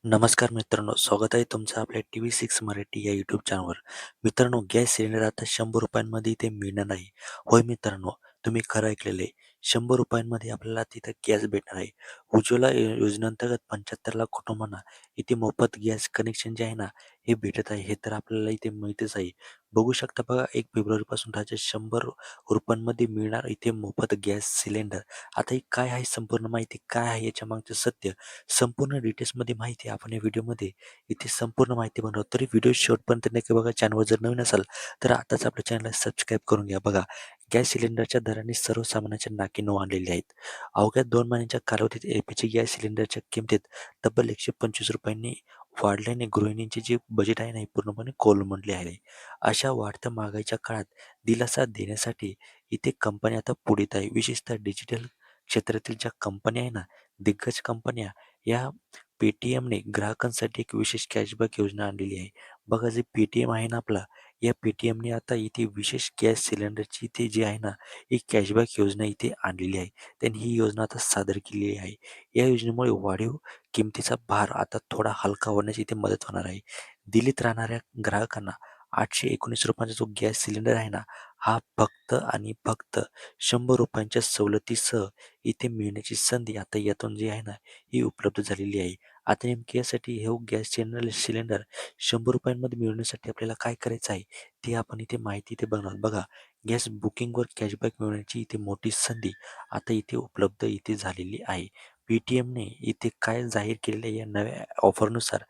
नमस्कार मित्रांनो, स्वागत आहे तुमचं आपल्या TV6 मराठी या यूट्यूब चॅनलवर. मित्रांनो, गॅस सिलेंडर आता ₹100 इथे मिळणार नाही. होय मित्रांनो, तुम्ही खरं ऐकलेलं आहे. ₹100 आपल्याला तिथं गॅस भेटणार आहे. उज्ज्वला योजनेअंतर्गत 75 लाख कुटुंबांना इथे मोफत गॅस कनेक्शन जे आहे ना, हे भेटत आहे. हे तर आपल्याला इथे माहीतच आहे. बघू शकता बघा, 1 फेब्रुवारीपासून राज्यात ₹100 मिळणार इथे मोफत गॅस सिलेंडर. आता ही काय आहे संपूर्ण माहिती, काय आहे याच्या मागचं सत्य, संपूर्ण डिटेल्समध्ये माहिती आपण या व्हिडिओमध्ये इथे संपूर्ण माहिती बनवतो. तरी व्हिडिओ शेवटपर्यंत नक्की बघा. चॅनलवर जर नवीन असाल तर आताच आपल्या चॅनलला सबस्क्राईब करून घ्या. बघा, गॅस सिलेंडरच्या दराने सर्वसामान्यांच्या नाकी नऊ आणलेली आहेत. अवघ्या 2 महिन्यांच्या कालावधीत LPG गॅस सिलेंडरच्या किमतीत तब्बल ₹125 वाढल्याने गृहिणींचे जे बजेट आहे ना, हे पूर्णपणे कोलमडले आहे. अशा वाढत्या महागाईच्या काळात दिलासा देण्यासाठी इथे कंपन्या आता पुढे येत आहे. विशेषतः डिजिटल क्षेत्रातील ज्या कंपन्या आहे ना, दिग्गज कंपन्या, या पेटीएमने ग्राहकांसाठी एक विशेष कॅशबॅक योजना आणलेली आहे. बघा, जे पेटीएम आहे ना आपला, या पेटीएमने आता इथे विशेष गॅस सिलेंडरची इथे जी आहे ना, ही कॅशबॅक योजना इथे आणलेली आहे. त्यांनी ही योजना आता सादर केलेली आहे. या योजनेमुळे वाढीव किमतीचा भार आता थोडा हलका होण्याची इथे मदत होणार आहे. दिल्लीत राहणाऱ्या ग्राहकांना ₹819 जो गॅस सिलेंडर आहे ना, हा फक्त आणि फक्त ₹100 सवलतीसह इथे मिळण्याची संधी आता यातून जी आहे ना, ही उपलब्ध झालेली आहे. आता नेमकी यासाठी हे गॅस सिलेंडर ₹100 मिळवण्यासाठी आपल्याला काय करायचं आहे, ते आपण इथे माहिती इथे बघणार. बघा, गॅस बुकिंगवर कॅशबॅक मिळवण्याची इथे मोठी संधी आता इथे उपलब्ध इथे झालेली आहे. पेटीएमने इथे काय जाहीर केलेलं आहे, या नव्या ऑफरनुसार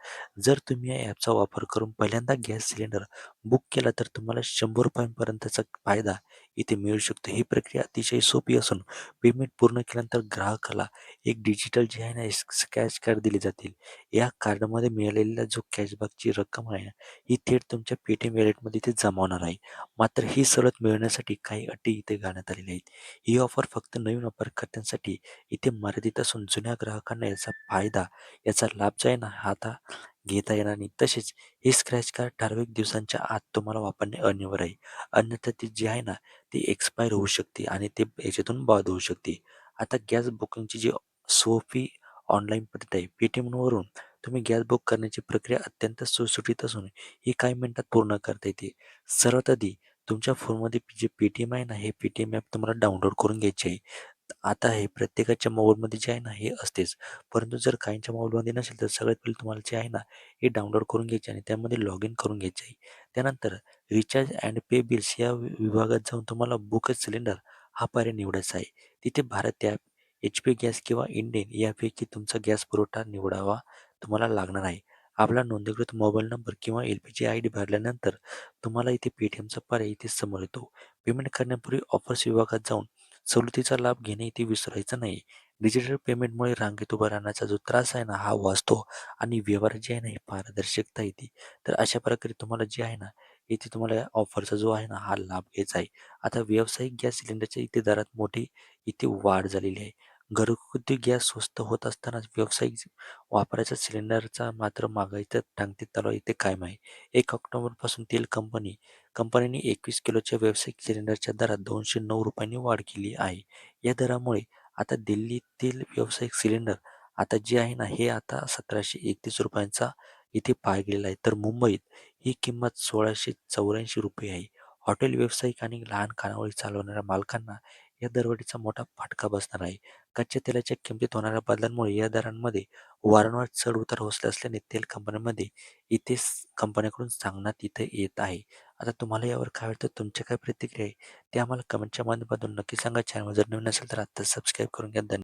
जर तुम्ही या ॲपचा वापर करून पहिल्यांदा गॅस सिलेंडर बुक केला तर तुम्हाला ₹100 फायदा इथे मिळू शकतो. ही प्रक्रिया अतिशय सोपी असून पेमेंट पूर्ण केल्यानंतर ग्राहकाला एक डिजिटल जे आहे ना, स्क्रॅच कार्ड दिले जातील. या कार्डमध्ये मिळालेला जो कॅशबॅकची रक्कम आहे ना, ही थेट तुमच्या पेटीएम वॉलेटमध्ये इथे जमा होणार आहे. मात्र ही सवलत मिळवण्यासाठी काही अटी इथे घालण्यात आलेल्या आहेत. ही ऑफर फक्त नवीन वापरकर्त्यांसाठी इथे मर्यादित असून जुन्या ग्राहकांना याचा फायदा, याचा लाभ जो आहे ना, हा आता घेता येणार नाही. तसेच हे स्क्रॅच कार्ड ठराविक दिवसांच्या आत तुम्हाला वापरणे अनिवार्य आहे. अन्यथा ते जे आहे ना, ते एक्सपायर होऊ शकते आणि ते याच्यातून बाद होऊ शकते. आता गॅस बुकिंगची जी सोपी ऑनलाईन पद्धत आहे, पेटीएमवरून तुम्ही गॅस बुक करण्याची प्रक्रिया अत्यंत सुटसुटीत असून ही काही मिनिटात पूर्ण करता येते. सर्वात आधी तुमच्या फोनमध्ये जे पेटीएम आहे ना, हे पेटीएम ॲप तुम्हाला डाउनलोड करून घ्यायचे आहे. आता हे प्रत्येकाच्या मोबाईलमध्ये जे आहे ना, हे असतेच. परंतु जर काहींच्या मोबाईलमध्ये नसेल तर सगळ्यात पहिले तुम्हाला जे आहे ना, हे डाउनलोड करून घ्यायचे आणि त्यामध्ये लॉग इन करून घ्यायचे आहे. त्यानंतर रिचार्ज अँड पे बिल्स या विभागात जाऊन तुम्हाला बुक अ सिलेंडर हा पर्याय निवडायचा आहे. तिथे भारत ॲप, HP गॅस किंवा इंडेन यापैकी तुमचा गॅस पुरवठा निवडावा तुम्हाला लागणार आहे. आपला नोंदणीकृत मोबाईल नंबर किंवा LPG ID भरल्यानंतर तुम्हाला इथे पेटीएमचा पर्याय इथे समोर येतो. पेमेंट करण्यापूर्वी ऑफर्स विभागात जाऊन सवलतीचा लाभ घेणे इथे विसरायचं नाही. डिजिटल पेमेंटमुळे रांगेत उभा राहण्याचा जो त्रास आहे ना, हा वाचतो आणि व्यवहार जे आहे ना, ही पारदर्शकता येते. तर अशा प्रकारे तुम्हाला जे आहे ना, इथे तुम्हाला या ऑफरचा जो आहे ना, हा लाभ घ्यायचा आहे. आता व्यावसायिक गॅस सिलेंडरच्या इथे दरात मोठी इथे वाढ झालेली आहे. घरगुती गॅस स्वस्त होत असतानाच व्यावसायिक वापराच्या सिलेंडरचा मात्र महागाईचा टांगतीत तलवार इथे कायम आहे. 1 ऑक्टोबरपासून तेल कंपनीने 21 किलोच्या व्यावसायिक सिलेंडरच्या दरात ₹209 वाढ केली आहे. या दरामुळे आता दिल्लीतील व्यावसायिक सिलेंडर आता जे आहे ना, हे आता ₹1731 इथे पाहायला गेलेलं आहे. तर मुंबईत ही किंमत ₹1684 आहे. हॉटेल व्यावसायिक आणि लहान खानावळी चालवणाऱ्या मालकांना या दरवाढीचा मोठा फटका बसणार आहे. कच्च्या तेलाच्या किमतीत होणाऱ्या बदलांमुळे या दरांमध्ये वारंवार चढ-उतार होत असल्याने तेल कंपन्यांमध्ये कंपन्यांकडून सांगण्यात इथे येत आहे. आता तुम्हाला यावर काय वाटतं? तुमच्या काय प्रतिक्रिया आहे? ते आम्हाला कमेंटच्या माध्यमातून नक्की सांगा. चॅनल जर नवीन असेल तर आत्ताच सबस्क्राईब करून घ्या. धन्यवाद.